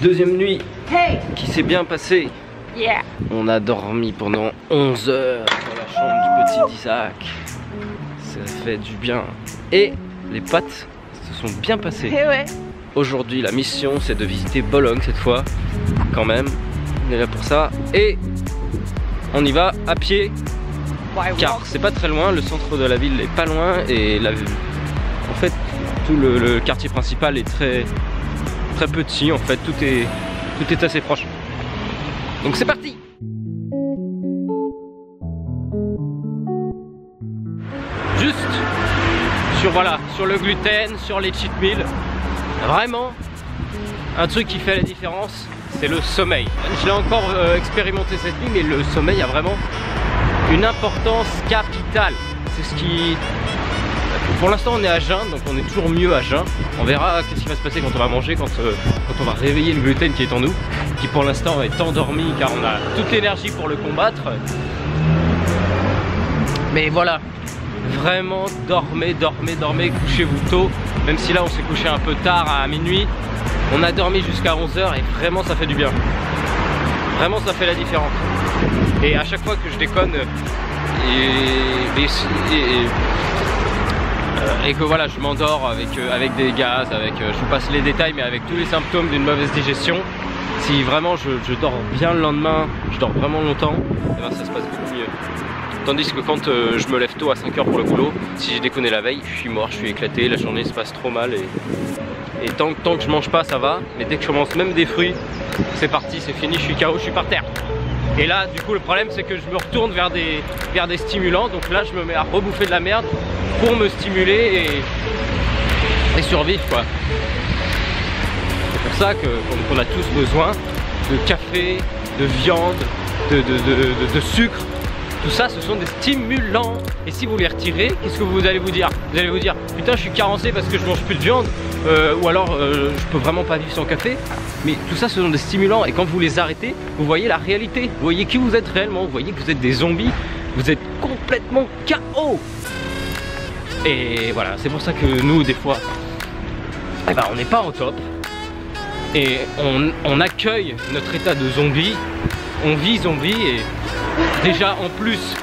Deuxième nuit qui s'est bien passée. On a dormi pendant 11 heures dans la chambre du petit Isaac. Ça fait du bien. Et les pâtes se sont bien passées. Aujourd'hui la mission c'est de visiter Bologne cette fois. Quand même, on est là pour ça. Et on y va à pied. Car c'est pas très loin, le centre de la ville est pas loin. Et en fait tout le quartier principal est très petit. En fait tout est assez proche. Donc c'est parti. Juste sur le gluten, sur les cheat meals, vraiment un truc qui fait la différence, c'est le sommeil. Je l'ai encore expérimenté cette nuit, mais le sommeil a vraiment une importance capitale. C'est ce qui... Pour l'instant on est à jeun, donc on est toujours mieux à jeun. On verra qu'est-ce qui va se passer quand on va manger, quand on va réveiller le gluten qui est en nous, qui pour l'instant est endormi car on a toute l'énergie pour le combattre. Mais voilà, vraiment dormez, couchez-vous tôt. Même si là on s'est couché un peu tard à minuit, on a dormi jusqu'à 11 h et vraiment ça fait du bien. Vraiment ça fait la différence. Et à chaque fois que je déconne et que voilà je m'endors avec des gaz, je vous passe les détails, mais avec tous les symptômes d'une mauvaise digestion, si vraiment je dors bien le lendemain, je dors vraiment longtemps, et ben ça se passe beaucoup mieux. Tandis que quand je me lève tôt à 5 h pour le boulot, si j'ai déconné la veille, je suis mort, je suis éclaté, la journée se passe trop mal et tant que je mange pas ça va, mais dès que je commence même des fruits, c'est parti, c'est fini, je suis KO, je suis par terre. Et là du coup le problème c'est que je me retourne vers des stimulants, donc là je me mets à rebouffer de la merde pour me stimuler et survivre quoi. C'est pour ça qu'on a tous besoin de café, de viande, de sucre. Tout ça ce sont des stimulants. Et si vous les retirez, qu'est-ce que vous allez vous dire? Vous allez vous dire putain je suis carencé parce que je mange plus de viande, ou alors je peux vraiment pas vivre sans café. Mais tout ça ce sont des stimulants et quand vous les arrêtez, vous voyez la réalité. Vous voyez qui vous êtes réellement, vous voyez que vous êtes des zombies, vous êtes complètement KO. Et voilà, c'est pour ça que nous des fois eh ben, on n'est pas au top. Et on accueille notre état de zombie, on vit zombie et déjà en plus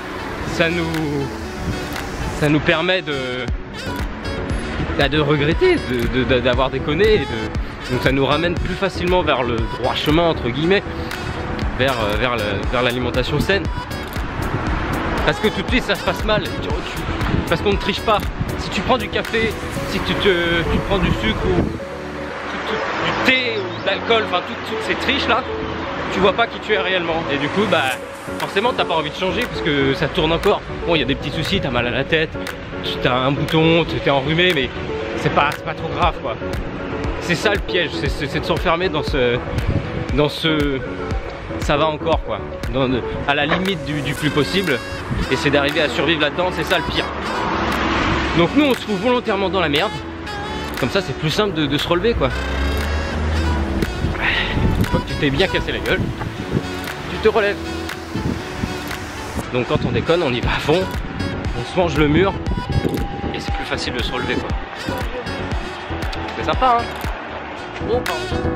ça nous permet de regretter d'avoir déconné donc ça nous ramène plus facilement vers le droit chemin entre guillemets, vers l'alimentation saine, parce que tout de suite ça se passe mal parce qu'on ne triche pas. Si tu prends du café, si tu prends du sucre ou du thé ou de l'alcool, enfin toutes ces triches là, tu vois pas qui tu es réellement et du coup bah forcément t'as pas envie de changer parce que ça tourne encore. Bon il y a des petits soucis, t'as mal à la tête, t'as un bouton, t'es enrhumé, mais c'est pas trop grave quoi. C'est ça le piège, c'est de s'enfermer dans ce ça va encore quoi, à la limite du plus possible, et c'est d'arriver à survivre là-dedans, c'est ça le pire. Donc nous on se fout volontairement dans la merde, comme ça c'est plus simple de se relever quoi. Une fois que tu t'es bien cassé la gueule, tu te relèves. Donc quand on déconne, on y va à fond, on se mange le mur et c'est plus facile de se relever quoi. C'est sympa hein. Oh pardon.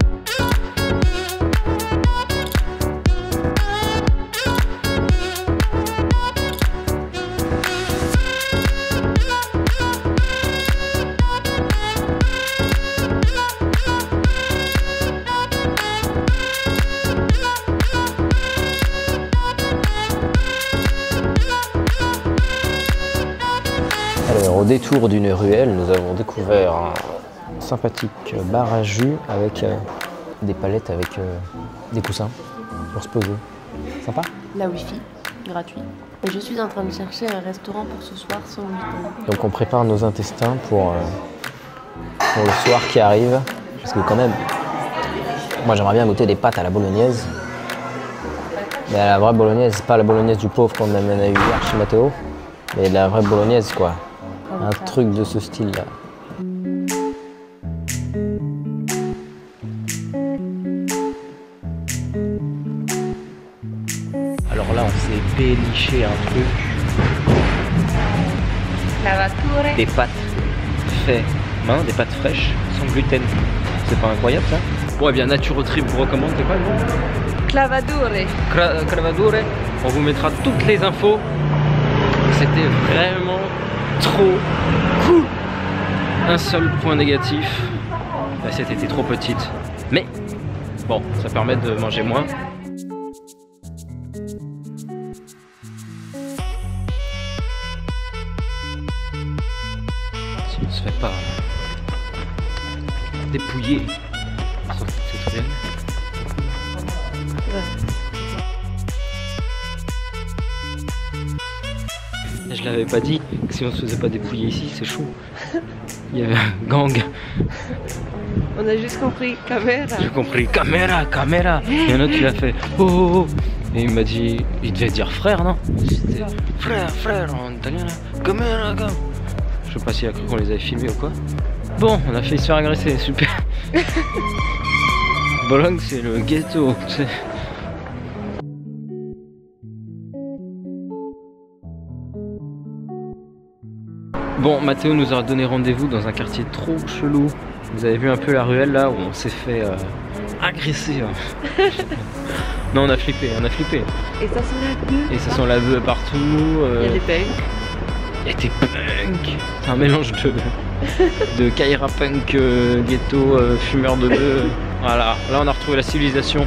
Alors, au détour d'une ruelle, nous avons découvert un sympathique bar à jus avec des palettes avec des coussins pour se poser. Sympa? La wifi, gratuit. Je suis en train de chercher un restaurant pour ce soir sans gluten. Donc on prépare nos intestins pour le soir qui arrive. Parce que quand même, moi j'aimerais bien goûter des pâtes à la bolognaise. Mais à la vraie bolognaise, pas la bolognaise du pauvre qu'on amène à eu hier chez Matteo. Mais la vraie bolognaise quoi. Un truc de ce style là. Alors là on s'est péniché un truc. Des pâtes fait main, des pâtes fraîches sans gluten. C'est pas incroyable ça? Bon, et bien Naturo Trip vous recommande, c'est quoi le nom? Clavadure. Cravadure. On vous mettra toutes les infos. C'était vraiment trop cool. Un seul point négatif, l'assiette était trop petite. Mais bon, ça permet de manger moins. Si on ne se fait pas dépouiller, sauf que c'est très bien. Je l'avais pas dit que si on se faisait pas dépouiller ici, c'est chaud. Il y avait un gang. On a juste compris caméra. J'ai compris caméra, caméra. Il y en a un autre qui l'a fait oh, oh, oh. Et il m'a dit, il devait dire frère, non? C'était frère, frère en italien là. Caméra, caméra. Je sais pas s'il a cru qu'on les avait filmés ou quoi. Bon, on a failli se faire agresser, super. Bologne, c'est le ghetto, tu sais. Bon, Mathéo nous a donné rendez-vous dans un quartier trop chelou. Vous avez vu un peu la ruelle là où on s'est fait agresser. Non, on a flippé, on a flippé. Et ça sent la queue. Et ça sent la bœuf partout. Il y a des punks. Il y a des punks. C'est un mélange de Kaira punk, ghetto, fumeur de bœuf. Voilà, là on a retrouvé la civilisation.